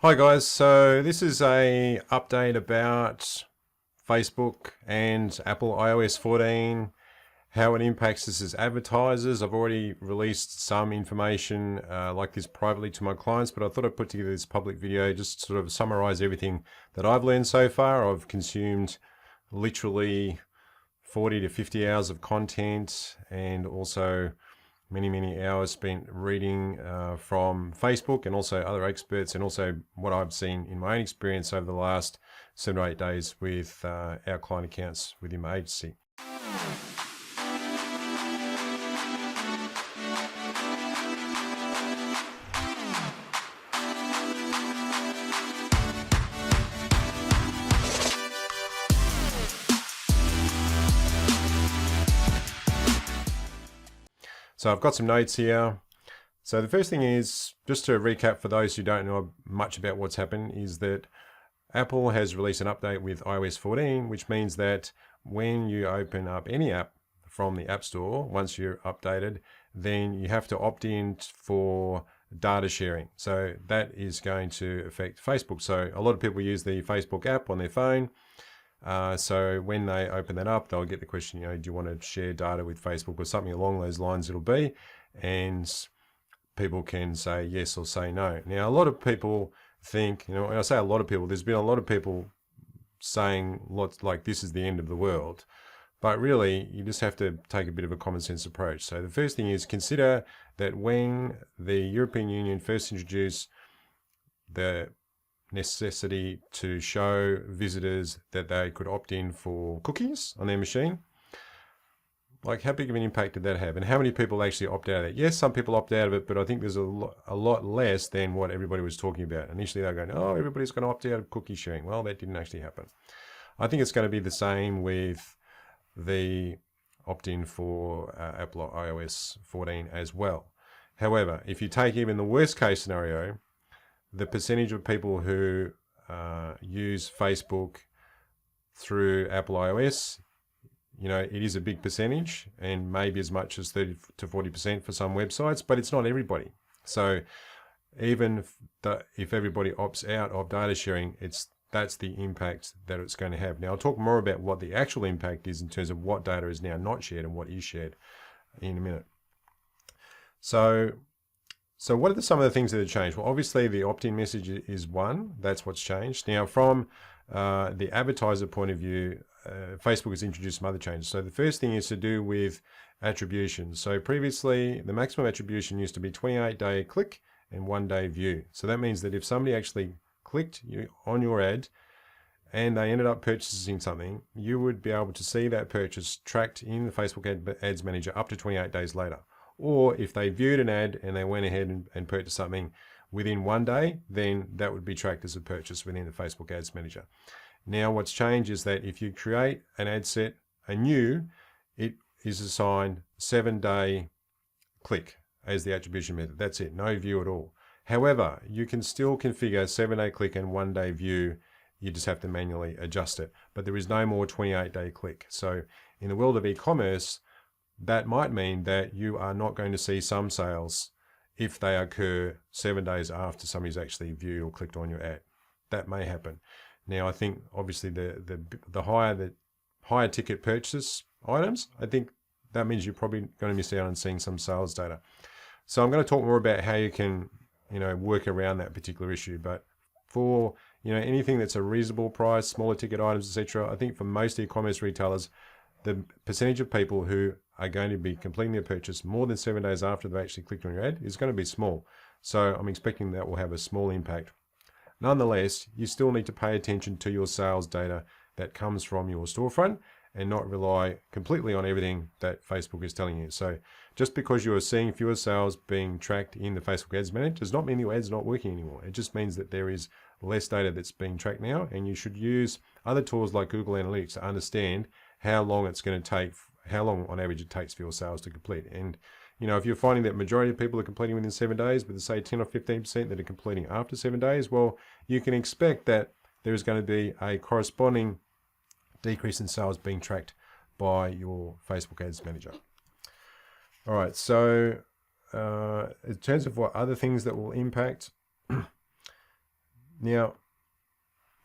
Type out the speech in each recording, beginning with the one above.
Hi guys, so this is a update about Facebook and Apple iOS 14, how it impacts us as advertisers. I've already released some information like this privately to my clients, but I thought I'd put together this public video just to sort of summarize everything that I've learned so far. I've consumed literally 40 to 50 hours of content and also many hours spent reading from Facebook and also other experts, and also what I've seen in my own experience over the last 7 or 8 days with our client accounts within my agency. So I've got some notes here. So the first thing is, just to recap for those who don't know much about what's happened, is that Apple has released an update with iOS 14, which means that when you open up any app from the App Store, once you're updated, then you have to opt in for data sharing. So that is going to affect Facebook. So a lot of people use the Facebook app on their phone. So when they open that up, they'll get the question, do you want to share data with Facebook or something along those lines it'll be. And people can say yes or say no. Now, a lot of people think, when I say a lot of people, there's been a lot of people saying lots like this is the end of the world. But really, you just have to take a bit of a common sense approach. So the first thing is consider that when the European Union first introduced the necessity to show visitors that they could opt in for cookies on their machine, like how big of an impact did that have? And how many people actually opt out of it? Yes, some people opt out of it, but I think there's a lot less than what everybody was talking about. Initially, they were going, oh, everybody's going to opt out of cookie sharing. Well, that didn't actually happen. I think it's going to be the same with the opt-in for Apple iOS 14 as well. However, if you take even the worst case scenario, the percentage of people who use Facebook through Apple iOS, it is a big percentage, and maybe as much as 30 to 40% for some websites, but it's not everybody. So even if everybody opts out of data sharing, that's the impact that it's going to have. Now, I'll talk more about what the actual impact is in terms of what data is now not shared and what is shared in a minute. So what are some of the things that have changed? Well, obviously the opt-in message is one. That's what's changed. Now, from the advertiser point of view, Facebook has introduced some other changes. So the first thing is to do with attribution. So previously, the maximum attribution used to be 28-day click and 1-day view. So that means that if somebody actually clicked on your ad and they ended up purchasing something, you would be able to see that purchase tracked in the Facebook Ads Manager up to 28 days later. Or if they viewed an ad and they went ahead and purchased something within 1 day, then that would be tracked as a purchase within the Facebook Ads Manager. Now, what's changed is that if you create an ad set anew, it is assigned 7-day click as the attribution method. That's it, no view at all. However, you can still configure 7-day click and 1-day view. You just have to manually adjust it. But there is no more 28-day click. So in the world of e-commerce, that might mean that you are not going to see some sales if they occur 7 days after somebody's actually viewed or clicked on your ad. That may happen. Now, I think obviously the higher ticket purchase items, I think that means you're probably going to miss out on seeing some sales data. So I'm going to talk more about how you can, work around that particular issue. But for anything that's a reasonable price, smaller ticket items, etc., I think for most e-commerce retailers, the percentage of people who are going to be completing their purchase more than 7 days after they've actually clicked on your ad is going to be small. So I'm expecting that will have a small impact. Nonetheless, you still need to pay attention to your sales data that comes from your storefront and not rely completely on everything that Facebook is telling you. So just because you are seeing fewer sales being tracked in the Facebook Ads Manager does not mean your ads are not working anymore. It just means that there is less data that's being tracked now, and you should use other tools like Google Analytics to understand how long it's going to take, how long on average it takes for your sales to complete. And if you're finding that majority of people are completing within 7 days, but say 10 or 15% that are completing after 7 days, well, you can expect that there is going to be a corresponding decrease in sales being tracked by your Facebook Ads Manager. All right, so in terms of what other things that will impact, Now,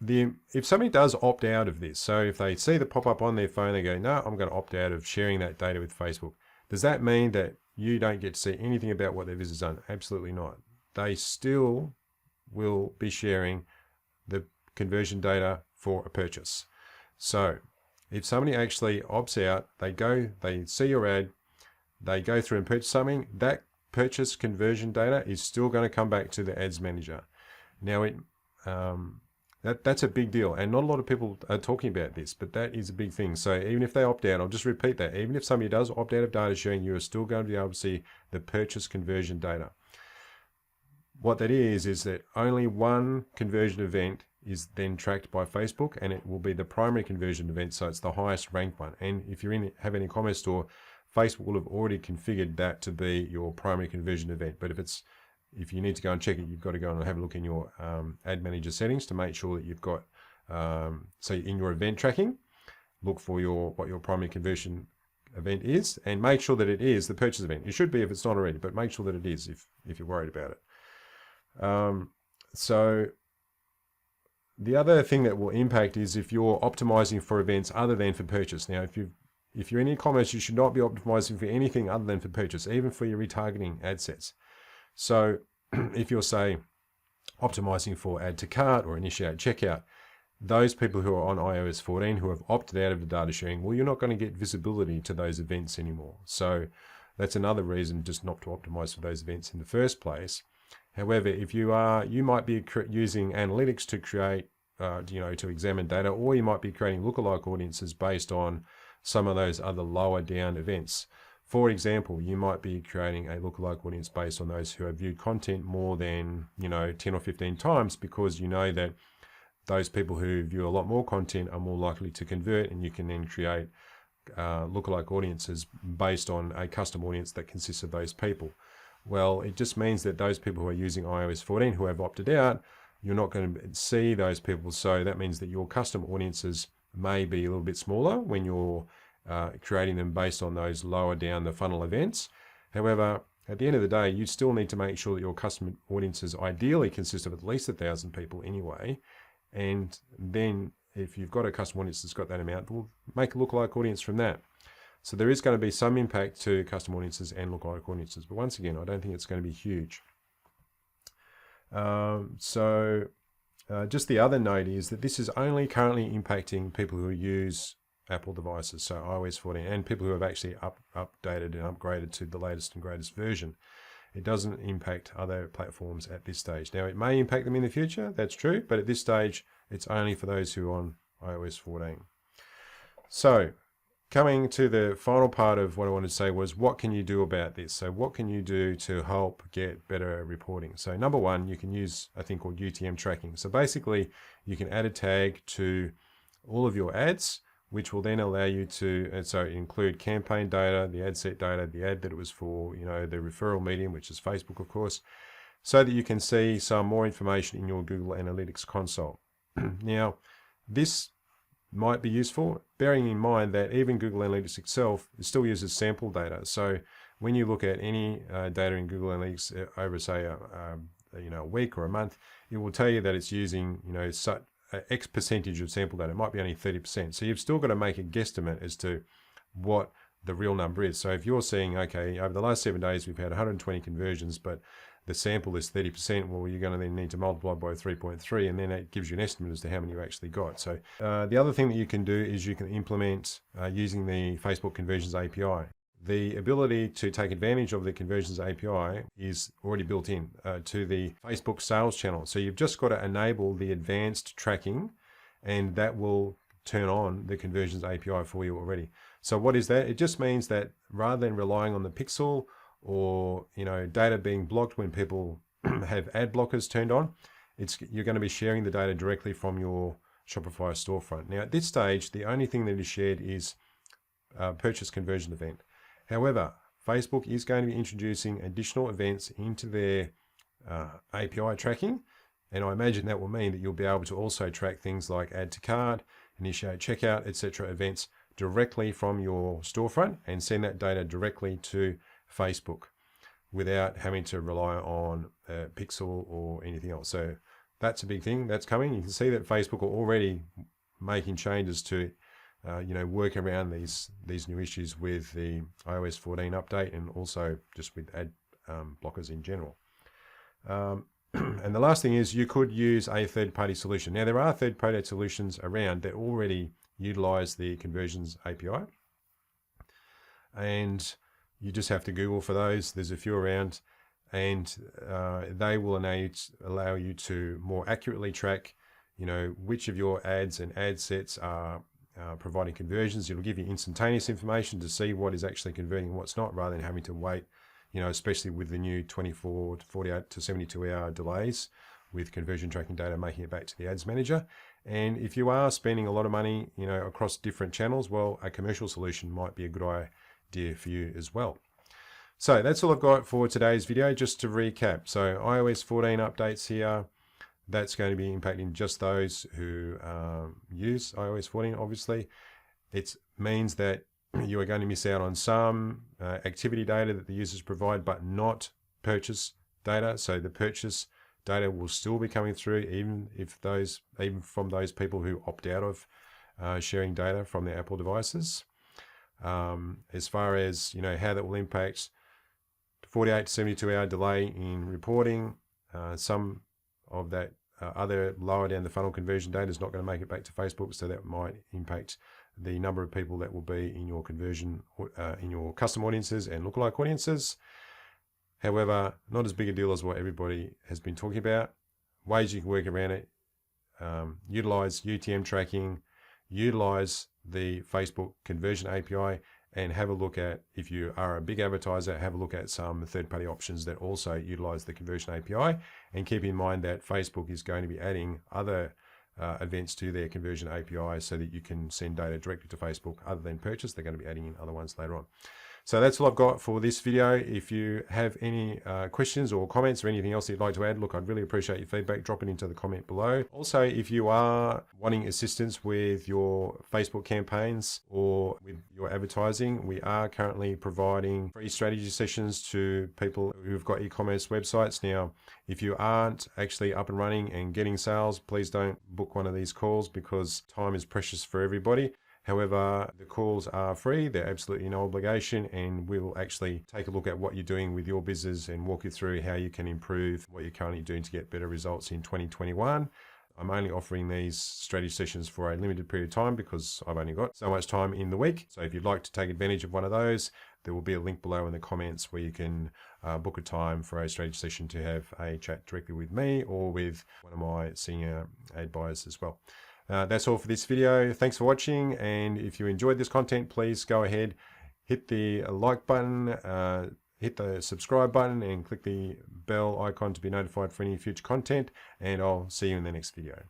if somebody does opt out of this, so if they see the pop-up on their phone, they go, no, I'm going to opt out of sharing that data with Facebook. Does that mean that you don't get to see anything about what their visitor's done? Absolutely not. They still will be sharing the conversion data for a purchase. So if somebody actually opts out, they see your ad, they go through and purchase something, that purchase conversion data is still going to come back to the ads manager. Now, that's a big deal, and not a lot of people are talking about this, but that is a big thing. So even if they opt out, I'll just repeat that, even if somebody does opt out of data sharing, you are still going to be able to see the purchase conversion data. What that is that only one conversion event is then tracked by Facebook, and it will be the primary conversion event, so it's the highest ranked one. And if you're have an e-commerce store, Facebook will have already configured that to be your primary conversion event. But if you need to go and check it, you've got to go and have a look in your ad manager settings to make sure that you've got, so in your event tracking, look for what your primary conversion event is, and make sure that it is the purchase event. It should be if it's not already, but make sure that it is if you're worried about it. So the other thing that will impact is if you're optimizing for events other than for purchase. Now, if you're in e-commerce, you should not be optimizing for anything other than for purchase, even for your retargeting ad sets. So if you're, say, optimizing for add to cart or initiate checkout, those people who are on iOS 14 who have opted out of the data sharing, well, you're not going to get visibility to those events anymore. So that's another reason just not to optimize for those events in the first place. However, if you might be using analytics to create, to examine data, or you might be creating lookalike audiences based on some of those other lower down events. For example, you might be creating a lookalike audience based on those who have viewed content more than 10 or 15 times, because you know that those people who view a lot more content are more likely to convert, and you can then create lookalike audiences based on a custom audience that consists of those people. Well, it just means that those people who are using iOS 14 who have opted out, you're not going to see those people. So that means that your custom audiences may be a little bit smaller when you're creating them based on those lower down the funnel events. However, at the end of the day, you still need to make sure that your custom audiences ideally consist of at least 1,000 people anyway. And then if you've got a custom audience that's got that amount, we'll make a lookalike audience from that. So there is going to be some impact to custom audiences and lookalike audiences. But once again, I don't think it's going to be huge. Just the other note is that this is only currently impacting people who use Apple devices, so iOS 14, and people who have actually updated and upgraded to the latest and greatest version. It doesn't impact other platforms at this stage. Now, it may impact them in the future, that's true, but at this stage, it's only for those who are on iOS 14. So, coming to the final part of what I wanted to say was, what can you do about this? So what can you do to help get better reporting? So number one, you can use a thing called UTM tracking. So basically, you can add a tag to all of your ads, which will then allow you to, and so include campaign data, the ad set data, the ad that it was for, the referral medium, which is Facebook, of course, so that you can see some more information in your Google Analytics console. Now, this might be useful, bearing in mind that even Google Analytics itself still uses sample data. So when you look at any data in Google Analytics over, say, a week or a month, it will tell you that it's using, such X percentage of sample data. It might be only 30%. So you've still got to make a guesstimate as to what the real number is. So if you're seeing, okay, over the last 7 days, we've had 120 conversions, but the sample is 30%, well, you're going to then need to multiply by 3.3, and then it gives you an estimate as to how many you actually got. So the other thing that you can do is you can implement using the Facebook Conversions API. The ability to take advantage of the Conversions API is already built in to the Facebook sales channel. So you've just got to enable the advanced tracking, and that will turn on the Conversions API for you already. So what is that? It just means that rather than relying on the pixel or data being blocked when people have ad blockers turned on, you're going to be sharing the data directly from your Shopify storefront. Now at this stage, the only thing that is shared is purchase conversion event. However, Facebook is going to be introducing additional events into their API tracking, and I imagine that will mean that you'll be able to also track things like add to cart, initiate checkout, etc. events directly from your storefront and send that data directly to Facebook without having to rely on Pixel or anything else. So that's a big thing that's coming. You can see that Facebook are already making changes to work around these new issues with the iOS 14 update, and also just with ad blockers in general. And the last thing is, you could use a third-party solution. Now, there are third-party solutions around that already utilize the conversions API, and you just have to Google for those. There's a few around, and they will allow you to more accurately track, which of your ads and ad sets are providing conversions. It'll give you instantaneous information to see what is actually converting and what's not, rather than having to wait, especially with the new 24 to 48 to 72 hour delays with conversion tracking data making it back to the ads manager. And if you are spending a lot of money, across different channels, well, a commercial solution might be a good idea for you as well. So that's all I've got for today's video. Just to recap, so iOS 14 updates here, that's going to be impacting just those who use iOS 14, obviously. It means that you are going to miss out on some activity data that the users provide, but not purchase data. So the purchase data will still be coming through, even from those people who opt out of sharing data from their Apple devices. As far as how that will impact 48 to 72 hour delay in reporting, some of that other lower down the funnel conversion data is not going to make it back to Facebook, so that might impact the number of people that will be in your conversion, in your custom audiences and lookalike audiences. However, not as big a deal as what everybody has been talking about. Ways you can work around it: utilize UTM tracking, utilize the Facebook conversion API, and have a look at, if you are a big advertiser, have a look at some third-party options that also utilize the conversion API. And keep in mind that Facebook is going to be adding other events to their conversion API so that you can send data directly to Facebook other than purchase. They're going to be adding in other ones later on. So that's all I've got for this video. If you have any questions or comments or anything else that you'd like to add, look, I'd really appreciate your feedback. Drop it into the comment below. Also, if you are wanting assistance with your Facebook campaigns or with your advertising, we are currently providing free strategy sessions to people who've got e-commerce websites. Now, if you aren't actually up and running and getting sales, please don't book one of these calls, because time is precious for everybody. However, the calls are free, they're absolutely no obligation, and we will actually take a look at what you're doing with your business and walk you through how you can improve what you're currently doing to get better results in 2021. I'm only offering these strategy sessions for a limited period of time because I've only got so much time in the week. So if you'd like to take advantage of one of those, there will be a link below in the comments where you can book a time for a strategy session to have a chat directly with me or with one of my senior ad buyers as well. That's all for this video. Thanks for watching, and if you enjoyed this content, please go ahead, hit the like button, hit the subscribe button, and click the bell icon to be notified for any future content, and I'll see you in the next video.